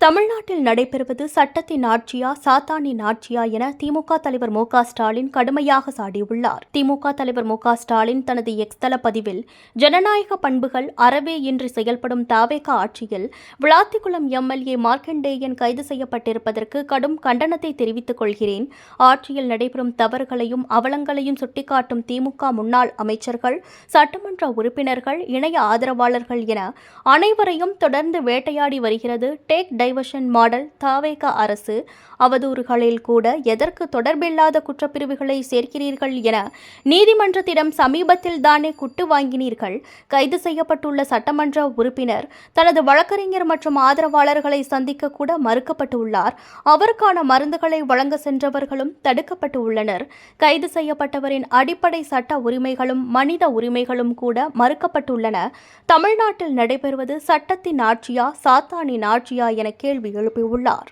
தமிழ்நாட்டில் நடைபெறுவது சட்டத்தின் ஆட்சியா சாத்தானின் ஆட்சியா என திமுக தலைவர் மு.க.ஸ்டாலின் கடுமையாக சாடியுள்ளார். திமுக தலைவர் மு.க.ஸ்டாலின் தனது எக்ஸ் தள பதிவில் ஜனநாயக பண்புகள் அறவே இன்றி செயல்படும் தவேக ஆட்சியில் விளாத்திக்குளம் எம்.எல்.ஏ. மார்க்கண்டேயன் கைது செய்யப்பட்டிருப்பதற்கு கடும் கண்டனத்தை தெரிவித்துக் கொள்கிறேன். ஆட்சியில் நடைபெறும் தவறுகளையும் அவலங்களையும் சுட்டிக்காட்டும் திமுக முன்னாள் அமைச்சர்கள், சட்டமன்ற உறுப்பினர்கள், இணைய ஆதரவாளர்கள் என அனைவரையும் தொடர்ந்து வேட்டையாடி வருகிறது டேக் டைவர்ஷன் மாடல் தவேக அரசு. அவதூறுகளில் கூட எதற்கு தொடர்பில்லாத குற்றப்பிரிவுகளை சேர்க்கிறீர்கள் என நீதிமன்றத்திடம் சமீபத்தில் தானே குட்டு வாங்கினீர்கள். கைது செய்யப்பட்டுள்ள சட்டமன்ற உறுப்பினர் தனது வழக்கறிஞர் மற்றும் ஆதரவாளர்களை சந்திக்க கூட மறுக்கப்பட்டுள்ளார். அவருக்கான மருந்துகளை வழங்க சென்றவர்களும் தடுக்கப்பட்டு உள்ளனர். கைது செய்யப்பட்டவரின் அடிப்படை சட்ட உரிமைகளும் மனித உரிமைகளும் கூட மறுக்கப்பட்டுள்ளன. தமிழ்நாட்டில் நடைபெறுவது சட்டத்தின் ஆட்சியா சாத்தானின் ஆட்சியா என கேள்வி எழுப்பியுள்ளார்.